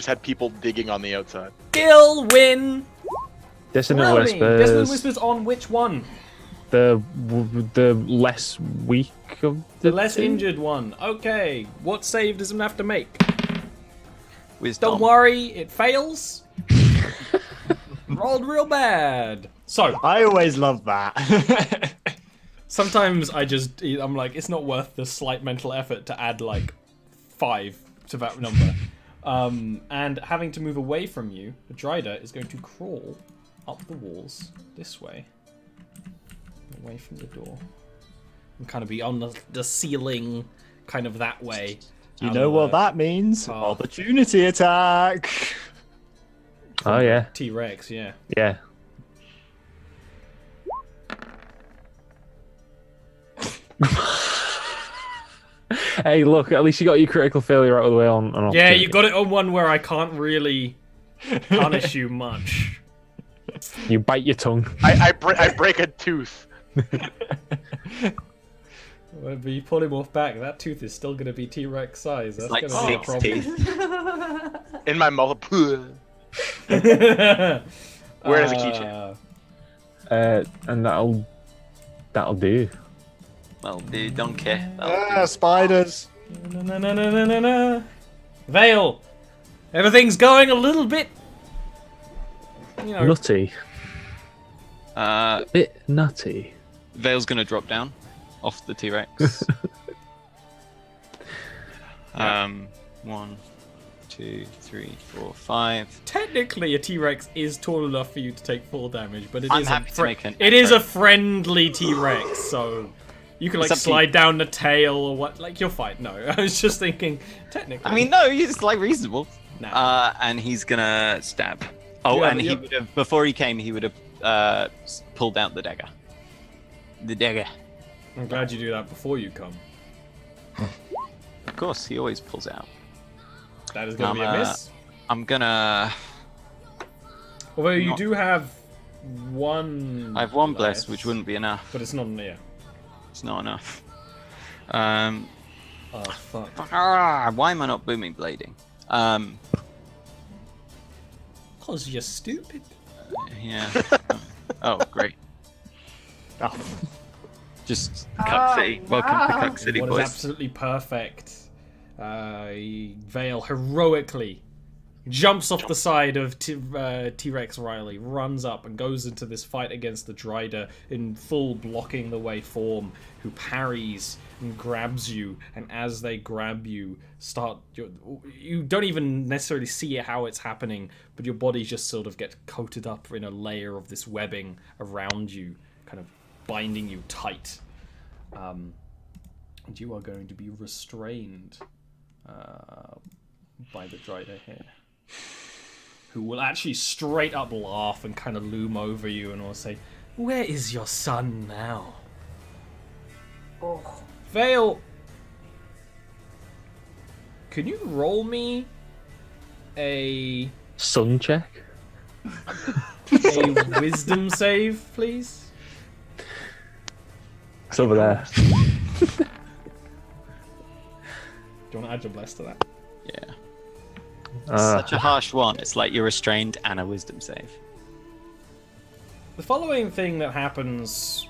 just had people digging on the outside. Still win. Dissonant Dissonant Whispers. Whispers on which one? The less weak of The less injured one. Okay. What save does it have to make? Wisdom. Don't worry, it fails. Rolled real bad. So I always love that. sometimes I'm like, it's not worth the slight mental effort to add like 5 to that number. And having to move away from you, the Drider is going to crawl up the walls this way, away from the door, and kind of be on the ceiling, kind of that way. You know what that means? Opportunity attack. Oh yeah. T-Rex, yeah. Yeah. Hey, look! At least you got your critical failure out of the way on. Yeah, you got it on one where I can't really punish you much. You bite your tongue. I break a tooth. When you pull him off back, that tooth is still going to be T-Rex size. That's Like going to be a 6 problem. teeth. In my mouth. Where is a keychain? And that'll do. Well, dude, don't care. That'll do. Spiders. No. Vale, everything's going a little bit, Nutty. Uh, Bit nutty. Vale's gonna drop down off the T-Rex. 1, 2, 3, 4, 5. Technically, a T-Rex is tall enough for you to take full damage, but I'm happy to make an it is a effort. friendly T-Rex, so you can like It's up to slide down the tail or what. Like you'll fight. No, I was just thinking technically. I mean, no, it's like reasonable. Nah. And he's gonna stab. Oh, Yeah, and he yeah. would have before he came. He would have pulled out the dagger. The dagger. I'm glad you do that before you come. Of course, he always pulls out. That is going to be a miss. I'm gonna. Although you not- do have one. I have one bless, which wouldn't be enough. But it's not near. It's not enough. Oh fuck. Why am I not booming blading? Cause you're stupid. Yeah. Oh, great. Oh. Just Cuck City. Welcome to Cuck City, What is boys. absolutely perfect. Vale heroically jumps off the side of T-Rex Riley, runs up and goes into this fight against the Drider in full blocking the way form, who parries and grabs you, and as they grab you, you don't even necessarily see how it's happening, but your body just sort of gets coated up in a layer of this webbing around you, kind of binding you tight. And you are going to be restrained by the Drider here, who will actually straight up laugh and kind of loom over you and will say, "Where is your son now?" Oh. Vale, can you roll me a Sun check. wisdom save, please? It's over there. Do you want to add your bless to that? Yeah. It's such a harsh one. It's like you're restrained and a wisdom save. The following thing that happens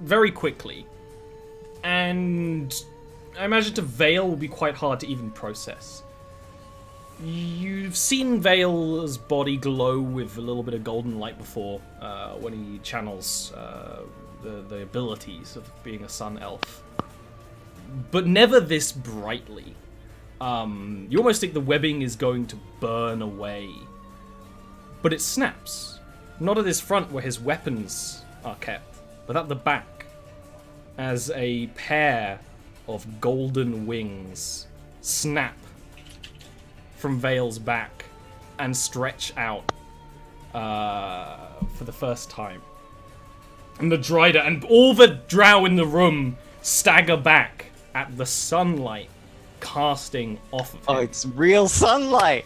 very quickly, and I imagine to Vale will be quite hard to even process. You've seen Vale's body glow with a little bit of golden light before when he channels the abilities of being a sun elf, but never this brightly. You almost think the webbing is going to burn away, but it snaps. Not at his front where his weapons are kept, but at the back, as a pair of golden wings snap from Vale's back and stretch out for the first time. And the Drider and all the drow in the room stagger back at the sunlight casting off of him. Oh, it's real sunlight.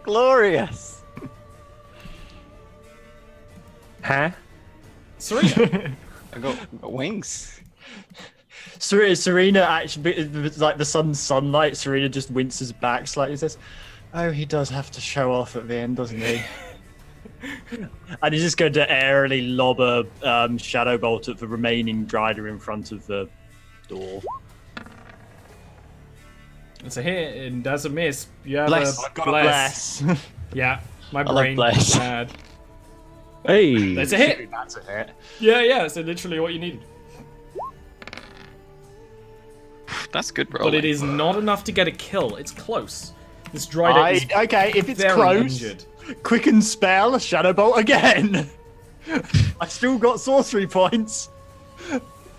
Glorious. Huh? Serena. I got wings. Serena actually, like the sun's sunlight, Serena just winces back slightly and says, Oh, he does have to show off at the end, doesn't he? And he's just going to airily lob a shadow bolt at the remaining Drider in front of the door. It's a hit, and that's a miss. You have Bless. a I've got a bless. bless. Yeah, my love brain bless. bad. Hey. That's a hit. That's a hit. Yeah, so literally what you needed. That's good rolling. But it is not enough to get a kill. It's close. This Drider is Okay, if it's very close, injured. quicken spell, shadow bolt again. I still got sorcery points.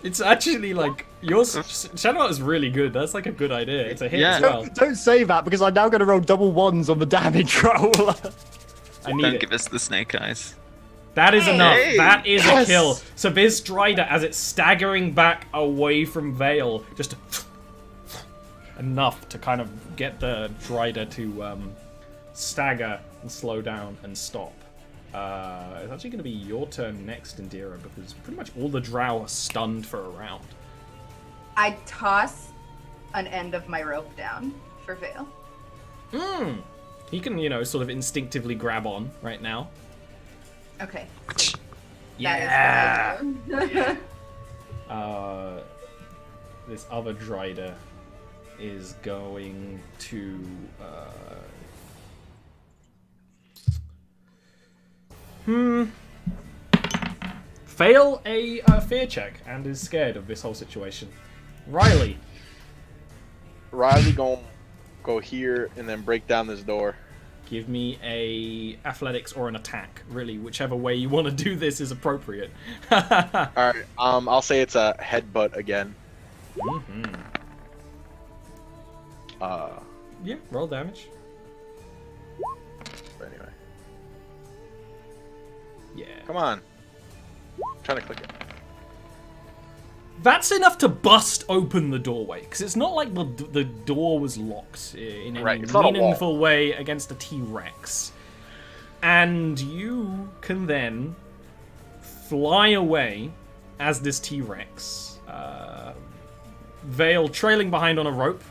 It's actually like yours. Shadow Bolt is really good. That's like a good idea. It's a hit Yeah. as well. Don't say that because I'm now going to roll double ones on the damage roll. I need Don't it. give us the snake eyes. That is enough. Hey! That is Yes! a kill. So this Strider, as it's staggering back away from Vale, just enough to kind of get the Strider to stagger and slow down and stop. It's actually going to be your turn next, Indira, because pretty much all the drow are stunned for a round. I toss an end of my rope down for Vale. He can, sort of instinctively grab on right now. Okay. Yeah. That is what I do. This other Drider is going to fail a fear check and is scared of this whole situation. Riley, Riley gonna go here and then break down this door. give me a athletics or an attack. Really, whichever way you want to do this is appropriate. All right. I'll say it's a headbutt again. Yeah, roll damage. But anyway, Yeah. come on. I'm trying to click it. That's enough to bust open the doorway, because it's not like the door was locked in any Right, it's not a wall. meaningful way against a T-Rex. And you can then fly away as this T-Rex. Vale trailing behind on a rope.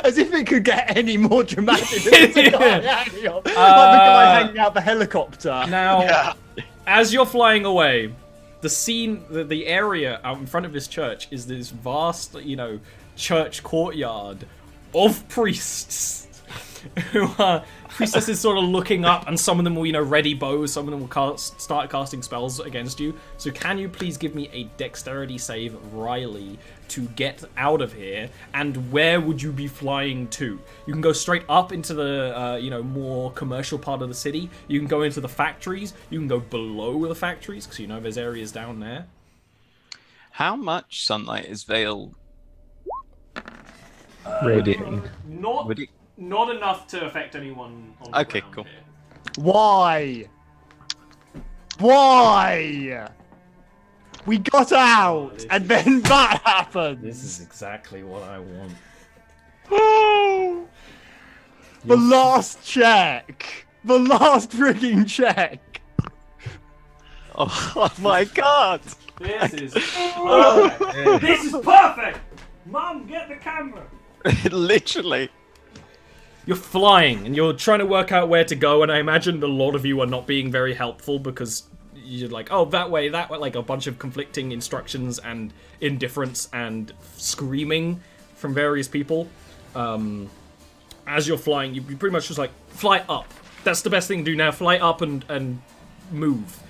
As if it could get any more dramatic than the guy hanging out. Like the guy hanging out the helicopter. Now, Yeah. as you're flying away, the scene, the area out in front of this church is this vast, church courtyard of priests who are priestesses sort of looking up, and some of them will, ready bows, some of them will start casting spells against you. So can you please give me a dexterity save, Riley, to get out of here? And where would you be flying to? You can go straight up into the, more commercial part of the city. You can go into the factories. You can go below the factories, because there's areas down there. How much sunlight is Vale? Radiating. Would it... Not enough to affect anyone on the Okay, ground cool. here. Why? Why? We got out, and then that happened. This is exactly what I want. The last check. The last frigging check. Oh my god! This is perfect. This is perfect. Mom, get the camera. Literally. You're flying, and you're trying to work out where to go, and I imagine a lot of you are not being very helpful because you're like, oh, that way, like a bunch of conflicting instructions and indifference and screaming from various people. As you're flying, you pretty much just like, fly up. That's the best thing to do now, fly up and move.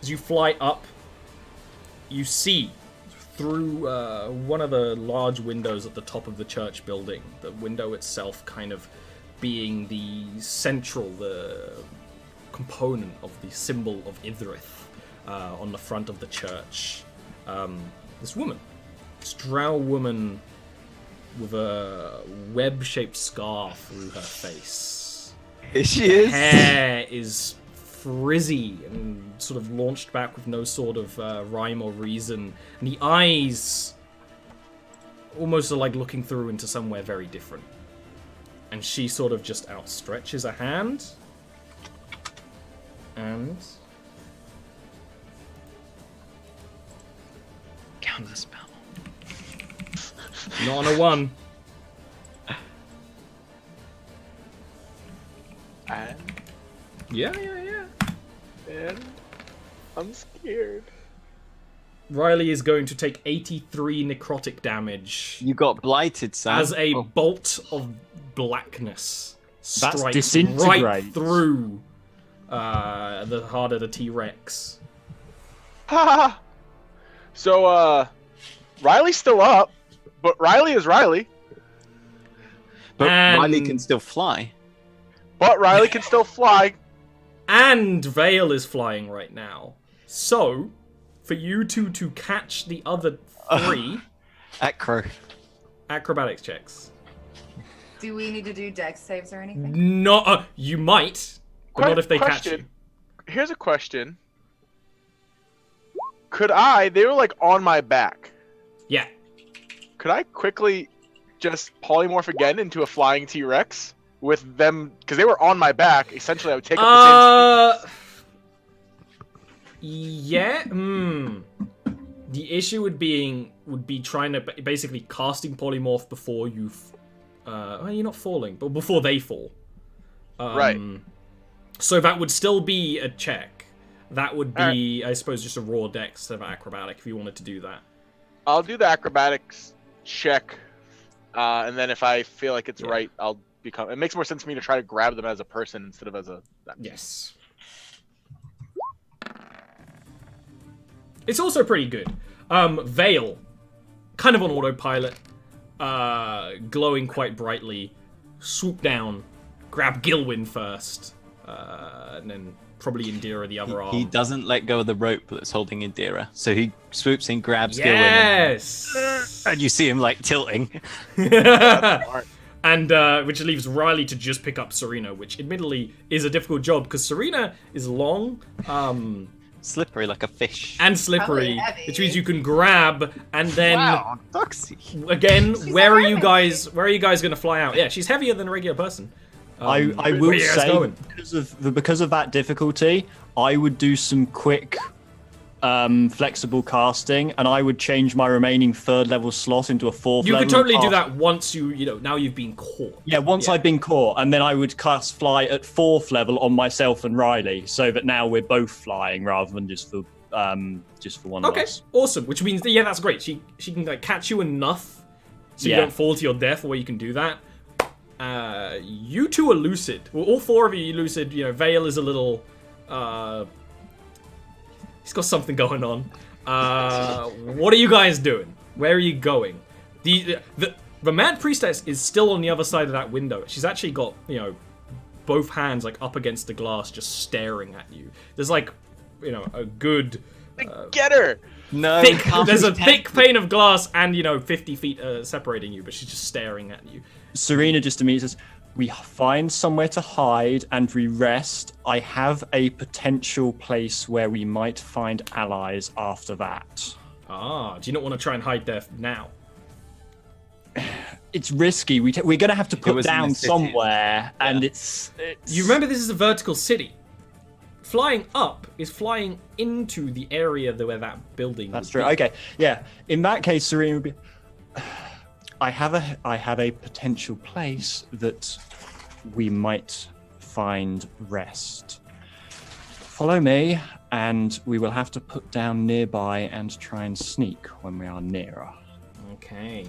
As you fly up, you see through one of the large windows at the top of the church building, the window itself kind of being the component of the symbol of Idrith on the front of the church. This woman, this drow woman with a web-shaped scar through her face. Here she is. Hair is frizzy and sort of launched back with no sort of rhyme or reason. And the eyes almost are like looking through into somewhere very different. And she sort of just outstretches a hand. And... Count the spell. not on a 1. And, Yeah. and I'm scared. Riley is going to take 83 necrotic damage You got blighted, son. as a Oh. bolt of blackness That's strikes disintegrate. right through the heart of the T-Rex. Ha! So, Riley's still up, but Riley is Riley. But Riley And- can still fly. But Riley can still fly. And Vale is flying right now. So, for you two to catch the other 3 Acro. acrobatics checks. Do we need to do dex saves or anything? No, you might, but not if they catch you. Question. Here's a question. Could I? They were like on my back. Yeah. Could I quickly just polymorph again into a flying T-Rex with them? Because they were on my back. Essentially, I would take up the same speed. Yeah. The issue would be trying to basically casting polymorph before you. Well, you're not falling, but before they fall. Right. So that would still be a check. That would be, I suppose, just a raw dex instead of acrobatic if you wanted to do that. I'll do the acrobatics check, and then if I feel like it's right, I'll become. It makes more sense to me to try to grab them as a person instead of as a. Yes. It's also pretty good. Vale, kind of on autopilot, glowing quite brightly, swoop down, grab Gilwyn first, and then probably Indira the other arm. He doesn't let go of the rope that's holding Indira, so he swoops in, grabs Yes! Gilwyn, and you see him like tilting. And which leaves Riley to just pick up Serena, which admittedly is a difficult job because Serena is long, Slippery like a fish. and slippery, Probably heavy. which means you can grab and then Wow, Doxy. again, She's where are a you mermaid. guys? Where are you guys going to fly out? Yeah, she's heavier than a regular person. I where will are you guys say going? because of that difficulty, I would do some quick, flexible casting, and I would change my remaining 3rd level slot into a 4th You level. could totally and do cast- that once now you've been caught. Yeah, once I've been caught, and then I would cast fly at 4th level on myself and Riley, so that now we're both flying rather than just for one of Okay, us. awesome. Which means that's great. She can like catch you enough so you Yeah. don't fall to your death, where you can do that. You two are lucid. Well, all 4 of you are lucid. You know, Vale is a little. He's got something going on. What are you guys doing? Where are you going? The Mad Priestess is still on the other side of that window. She's actually got, both hands like up against the glass, just staring at you. There's like, a good Get her! No, thick. can't There's a pretend. thick pane of glass and 50 feet separating you, but she's just staring at you. Serena just immediately says, "We find somewhere to hide and we rest. I have a potential place where we might find allies after that." Ah, do you not want to try and hide there now? It's risky. We're going to have to put was in down the city. somewhere, and it's... You remember this is a vertical city. Flying up is flying into the area where that building. That's would true. be. Okay, yeah. In that case, Serena would be... I have a potential place that we might find rest. Follow me, and we will have to put down nearby and try and sneak when we are nearer. Okay.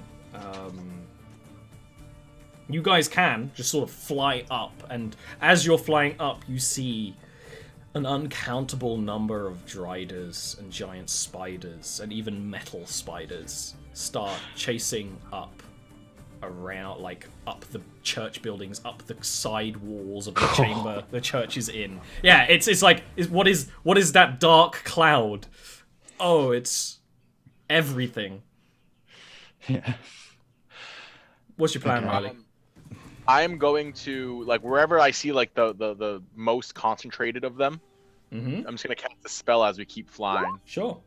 You guys can just sort of fly up, and as you're flying up, you see an uncountable number of driders and giant spiders and even metal spiders start chasing up around, like up the church buildings, up the side walls of the chamber the church is in. Yeah, it's like, what is that dark cloud? Oh, it's everything. Yeah. What's your plan, Riley? I'm going to, like, wherever I see like the most concentrated of them, Mm-hmm. I'm just gonna cast the spell as we keep flying. Sure.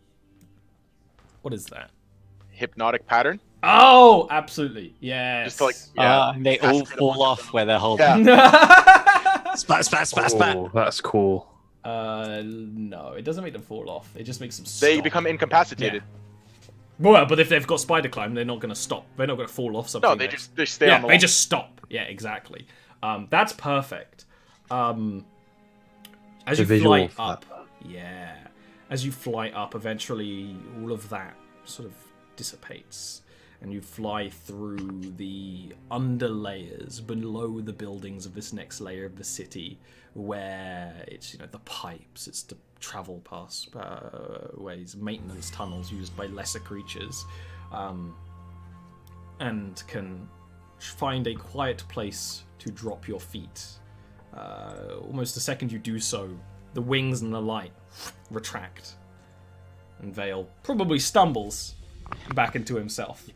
What is that? Hypnotic pattern. Oh, absolutely. Yes. Just to, like, yeah. They all fall off where they're holding. Yeah. Spat, spat, spat, spat. Oh, that's cool. No, it doesn't make them fall off. It just makes them stop. They become incapacitated. Well, but if they've got spider climb, they're not going to stop. They're not going to fall off something. No, they next. stay Yeah, on the they wall. just stop. Yeah, exactly. That's perfect. As The you visual fly up, as you fly up, eventually all of that sort of dissipates, and you fly through the underlayers below the buildings of this next layer of the city, where it's the pipes, it's the travel pass ways, maintenance tunnels used by lesser creatures, and can find a quiet place to drop your feet. Almost the second you do so, the wings and the light retract, and Vale probably stumbles back into himself.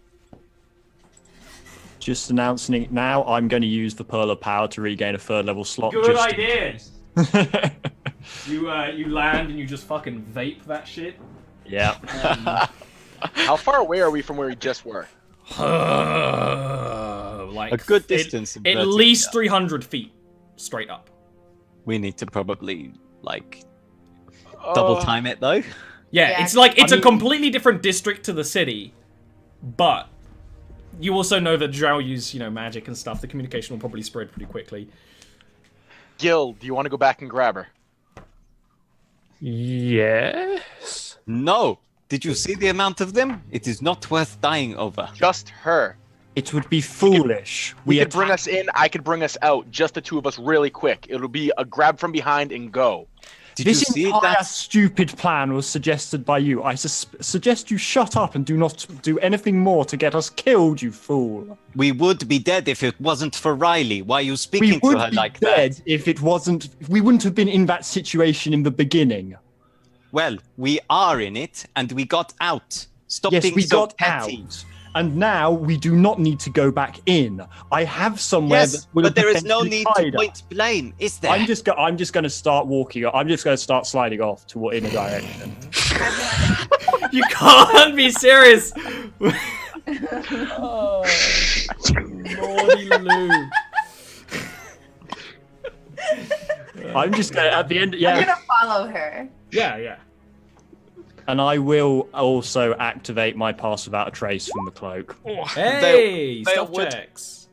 Just announcing it now, I'm going to use the Pearl of Power to regain a 3rd level slot. Good just idea. You land and you just fucking vape that shit. Yeah. How far away are we from where we just were? Like A good distance. At vertically. least 300 feet straight up. We need to probably double time it though. Yeah, it's a completely different district to the city, but you also know that Drow use magic and stuff. The communication will probably spread pretty quickly. Gil, do you want to go back and grab her? Yes. No. Did you see the amount of them? It is not worth dying over. Just her. It would be foolish. We could bring us in, I could bring us out, just the two of us really quick. It'll be a grab from behind and go. Did you This see entire that? stupid plan was suggested by you. I suggest you shut up and do not do anything more to get us killed, you fool. We would be dead if it wasn't for Riley. Why are you We speaking would to her be like dead that? if it wasn't. We wouldn't have been in that situation in the beginning. Well, we are in it, and we got out. Stop Yes, being we so got petty. out, and now we do not need to go back in. I have somewhere Yes, that would but have there is no potentially need to tied us. point blame, is there? I'm just going to start walking. I'm just going to start sliding off in a direction. You can't be serious. Naughty Lou. I'm just going to at the end. I'm Yeah, gonna follow her. Yeah. and I will also activate my pass without a trace from the cloak. Hey, Vale stealth would- checks.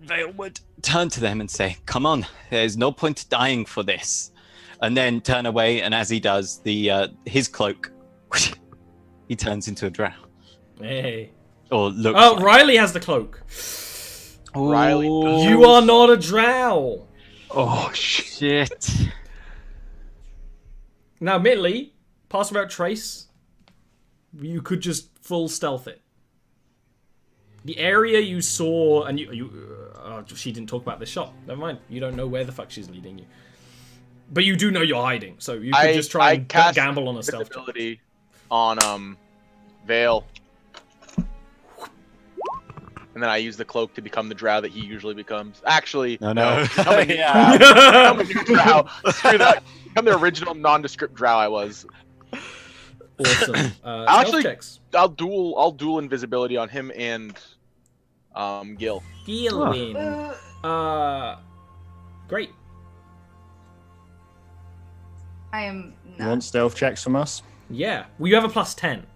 Vale would turn to them and say, "Come on, there's no point dying for this," and then turn away. And as he does, his cloak, he turns into a drow, Hey. or looks. Oh, like. Riley has the cloak. Riley does. You are not a drow. Oh shit. Shit. Now, admittedly, pass without trace, you could just full stealth it. The area you saw, and she didn't talk about this shop. Never mind. You don't know where the fuck she's leading you. But you do know you're hiding, so you could just try and cast gamble on a stealth check. invisibility on Vale. And then I use the cloak to become the drow that he usually becomes. Actually, No. Become a new Yeah. drow. Become a new drow. Screw that. Become the original nondescript drow I was. Awesome. Actually- Stealth checks. I'll dual invisibility on him and Gil. Gilwin. Great. I am You not. want stealth checks from us? Yeah. Well, you have a +10.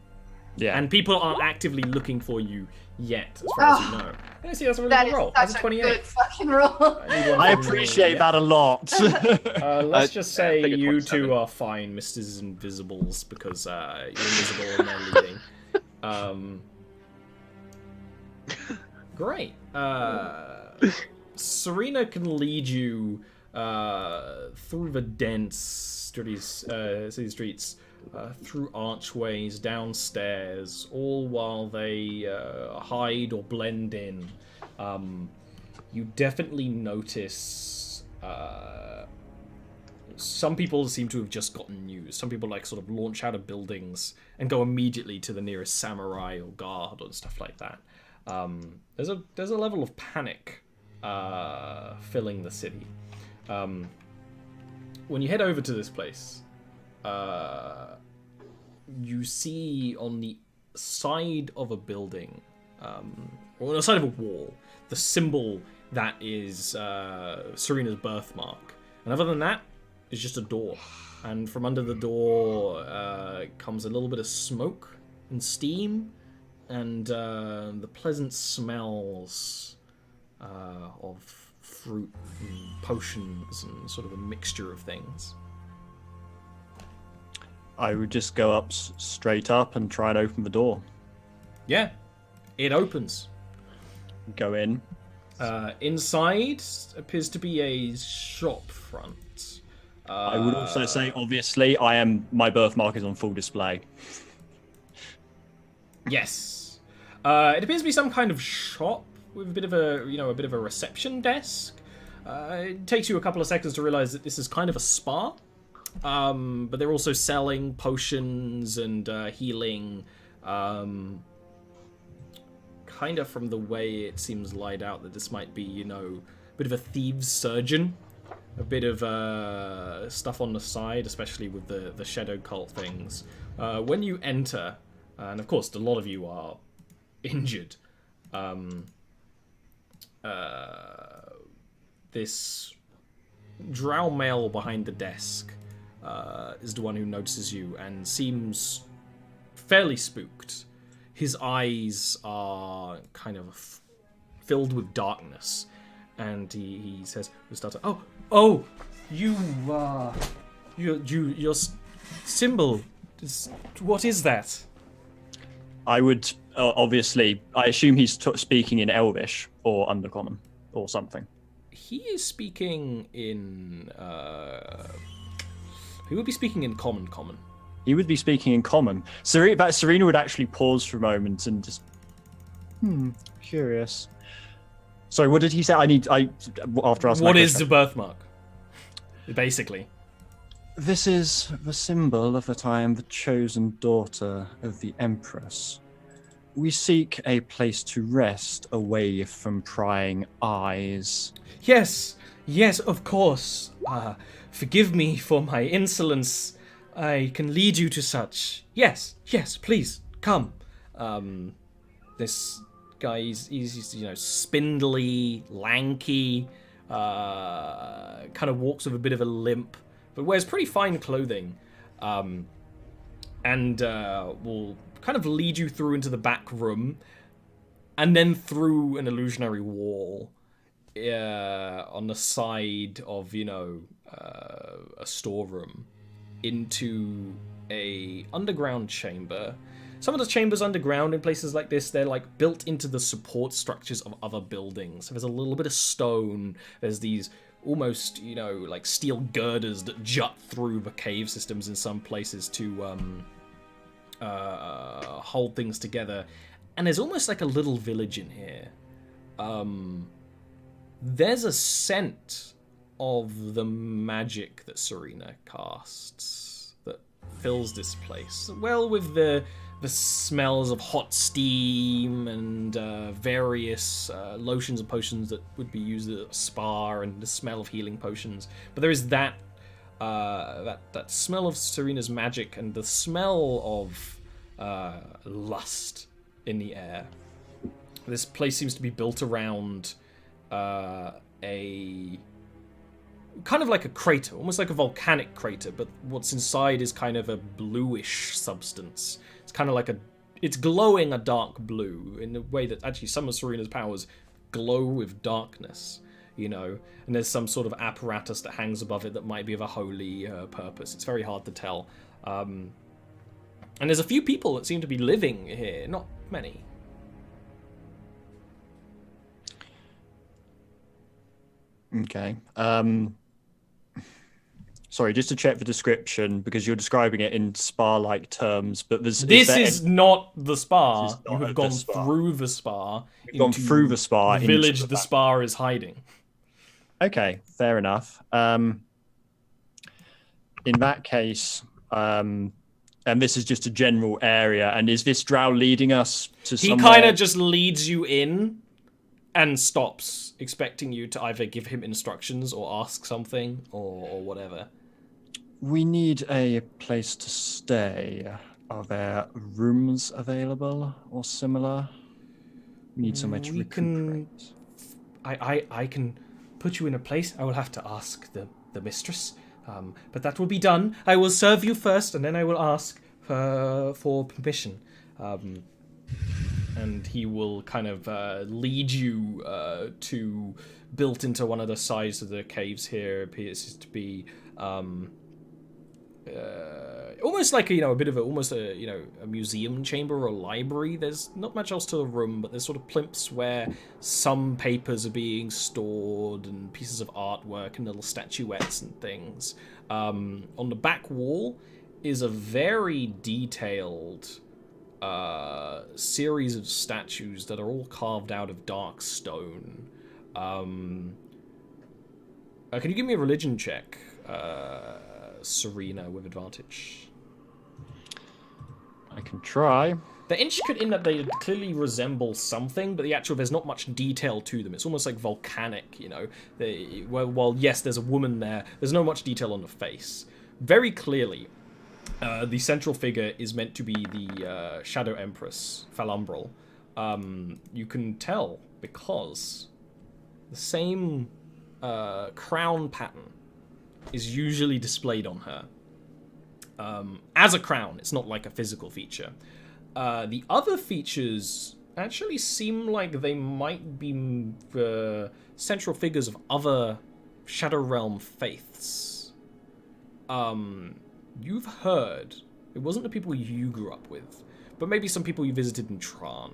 Yeah. And people aren't actively looking for you yet, as far as you know. Yeah, see, that's a really That good is roll. That's a such a 28. good fucking roll. I appreciate that a lot. Let's just say I think it's you 27. two are fine, Mr. Invisibles, because you're invisible and they're leading. Great. Serena can lead you through the dense city streets, through archways, downstairs, all while they hide or blend in. You definitely notice some people seem to have just gotten news. Some people sort of launch out of buildings and go immediately to the nearest samurai or guard and stuff like that. There's a level of panic filling the city. When you head over to this place, you see on the side of a building, or on the side of a wall, the symbol that is Serena's birthmark. And other than that, it's just a door. And from under the door comes a little bit of smoke and steam, and the pleasant smells of fruit and potions and sort of a mixture of things. I would just go up straight up and try and open the door. Yeah, it opens. Go in. Inside appears to be a shop front. I would also say, obviously, my birthmark is on full display. Yes. It appears to be some kind of shop with a bit of a reception desk. It takes you a couple of seconds to realize that this is kind of a spa. But they're also selling potions and healing. Kind of from the way it seems laid out that this might be, a bit of a thieves' surgeon. A bit of stuff on the side, especially with the shadow cult things. When you enter, and of course a lot of you are injured, this drow male behind the desk is the one who notices you and seems fairly spooked. His eyes are kind of filled with darkness, and he says, "Oh, your symbol. What is that?" I would obviously. I assume he's speaking in Elvish or Undercommon or something. He is speaking in. He would be speaking in common. He would be speaking in common. Serena would actually pause for a moment and just. Curious. Sorry, what did he say? After asking. What is the birthmark? Basically. This is the symbol of that I am the chosen daughter of the Empress. We seek a place to rest away from prying eyes. Yes, of course. Forgive me for my insolence. I can lead you to such. Yes, please, come. This guy, he's spindly, lanky, kind of walks with a bit of a limp, but wears pretty fine clothing, and will kind of lead you through into the back room, and then through an illusionary wall on the side of, a storeroom into a underground chamber. Some of the chambers underground in places like this, they're like built into the support structures of other buildings. So there's a little bit of stone. There's these almost, like steel girders that jut through the cave systems in some places to hold things together. And there's almost like a little village in here. There's a scent of the magic that Serena casts that fills this place. Well, with the smells of hot steam and various lotions and potions that would be used at a spa, and the smell of healing potions. But there is that smell of Serena's magic and the smell of lust in the air. This place seems to be built around a kind of like a crater, almost like a volcanic crater, but what's inside is kind of a bluish substance. It's kind of like it's glowing a dark blue in the way that actually some of Serena's powers glow with darkness, and there's some sort of apparatus that hangs above it that might be of a holy purpose. It's very hard to tell. And there's a few people that seem to be living here, not many. Okay. Sorry, just to check the description, because you're describing it in spa-like terms, but this is not the spa. This is not You have the gone spa. through the spa. We've gone through the spa. The village into the spa is hiding. Okay, fair enough. In that case, and this is just a general area, and is this drow leading us to He somewhere? kind of just leads you in and stops, expecting you to either give him instructions or ask something or whatever. We need a place to stay. Are there rooms available or similar? We need somewhere to recuperate. I can put you in a place. I will have to ask the mistress, but that will be done. I will serve you first, and then I will ask for permission. and he will kind of lead you to built into one of the sides of the caves here. Appears to be almost like a bit of a museum chamber or a library. There's not much else to the room, but there's sort of plimps where some papers are being stored and pieces of artwork and little statuettes and things. On the back wall is a very detailed series of statues that are all carved out of dark stone. Can you give me a religion check, Serena, with advantage? I can try. They're intricate in that they clearly resemble something, but there's not much detail to them. It's almost like volcanic, while yes, there's a woman there, there's not much detail on the face. Very clearly, the central figure is meant to be the Shadow Empress, Falumbral. You can tell because the same crown pattern is usually displayed on her. As a crown, it's not like a physical feature. The other features actually seem like they might be central figures of other Shadow Realm faiths. You've heard, it wasn't the people you grew up with, but maybe some people you visited in Tran.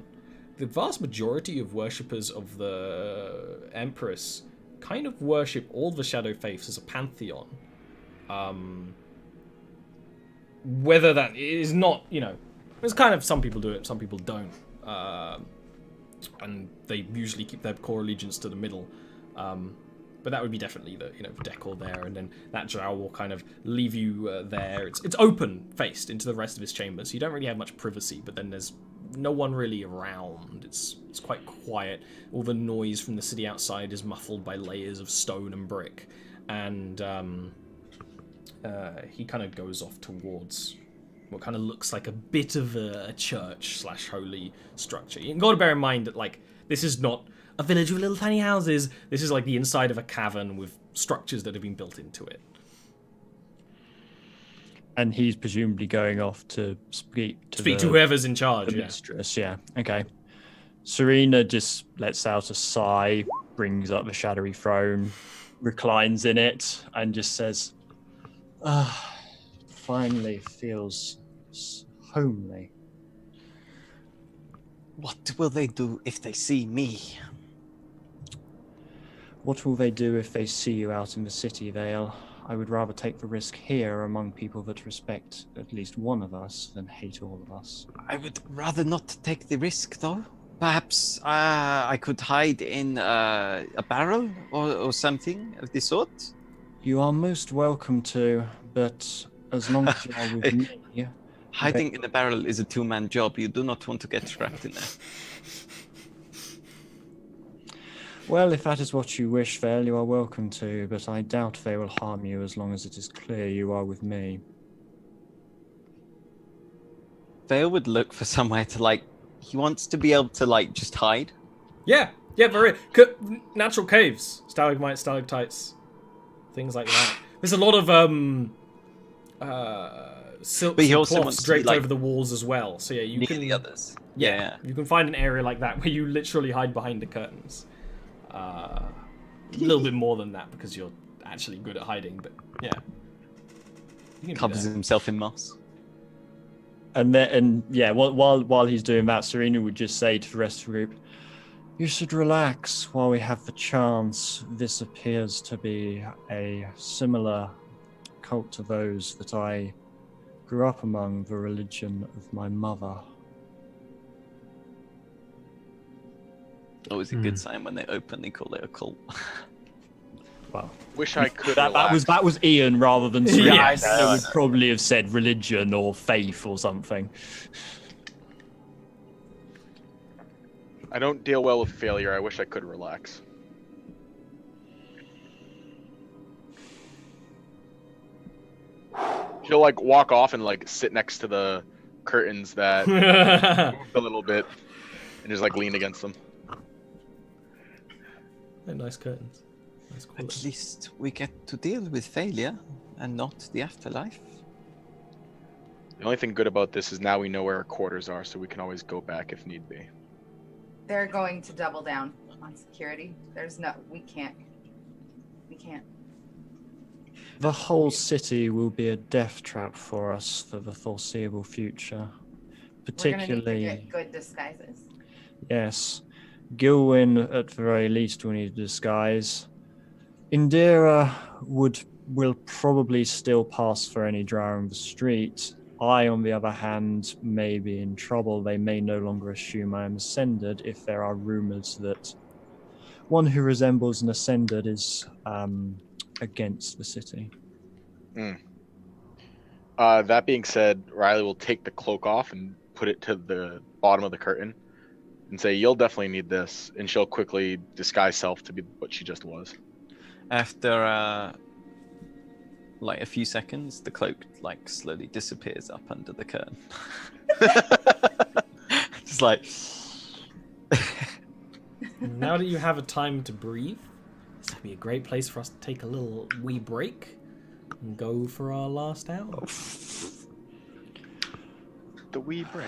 The vast majority of worshippers of the Empress kind of worship all the Shadow Faiths as a pantheon. Whether that is not, it's kind of, some people do it, some people don't. And they usually keep their core allegiance to the middle. But that would be definitely the, decor there, and then that drow will kind of leave you there. It's open-faced into the rest of his chamber, so you don't really have much privacy, but then there's no one really around. It's quite quiet. All the noise from the city outside is muffled by layers of stone and brick. And he kind of goes off towards what kind of looks like a bit of a church/holy structure. You've got to bear in mind that, this is not a village with little tiny houses. This is like the inside of a cavern with structures that have been built into it. And he's presumably going off to speak to whoever's in charge. The mistress, yeah. Okay. Serena just lets out a sigh, brings up the shadowy throne, reclines in it, and just says, finally feels homely. What will they do if they see me? What will they do if they see you out in the city, Vale? I would rather take the risk here among people that respect at least one of us than hate all of us. I would rather not take the risk, though. Perhaps I could hide in a barrel or something of the sort? You are most welcome to, but as long as you are with me... Hiding in a barrel is a two-man job. You do not want to get trapped in there. Well, if that is what you wish, Vale, you are welcome to, but I doubt they will harm you as long as it is clear you are with me. Vale would look for somewhere to, he wants to be able to, just hide. Yeah, very... natural caves. Stalagmites, stalactites. Things like that. There's a lot of, silks and cloths draped over the walls as well. So yeah, you can... the others. Yeah. You can find an area like that where you literally hide behind the curtains. A little bit more than that because you're actually good at hiding, but yeah. Covers himself in moss. While he's doing that, Serena would just say to the rest of the group, you should relax while we have the chance. This appears to be a similar cult to those that I grew up among, the religion of my mother. Always a good sign when they openly call it a cult. Well, wish I could. That was Ian rather than Serena. Yes. I would probably have said religion or faith or something. I don't deal well with failure. I wish I could relax. She'll walk off and sit next to the curtains that moved a little bit and just lean against them. They're nice curtains. Nice quality. At least we get to deal with failure and not the afterlife. The only thing good about this is now we know where our quarters are, so we can always go back if need be. They're going to double down on security. We can't. The whole city will be a death trap for us for the foreseeable future. We're gonna need to Particularly, get good disguises. yes. Gilwyn, at the very least, will need a disguise. Indira will probably still pass for any drow in the street. I, on the other hand, may be in trouble. They may no longer assume I am ascended if there are rumors that one who resembles an ascended is against the city. That being said, Riley will take the cloak off and put it to the bottom of the curtain and say, "You'll definitely need this," and she'll quickly disguise self to be what she just was. After like a few seconds, the cloak like slowly disappears up under the curtain. Just like. Now that you have a time to breathe, this would be a great place for us to take a little wee break and go for our last hour. The wee break.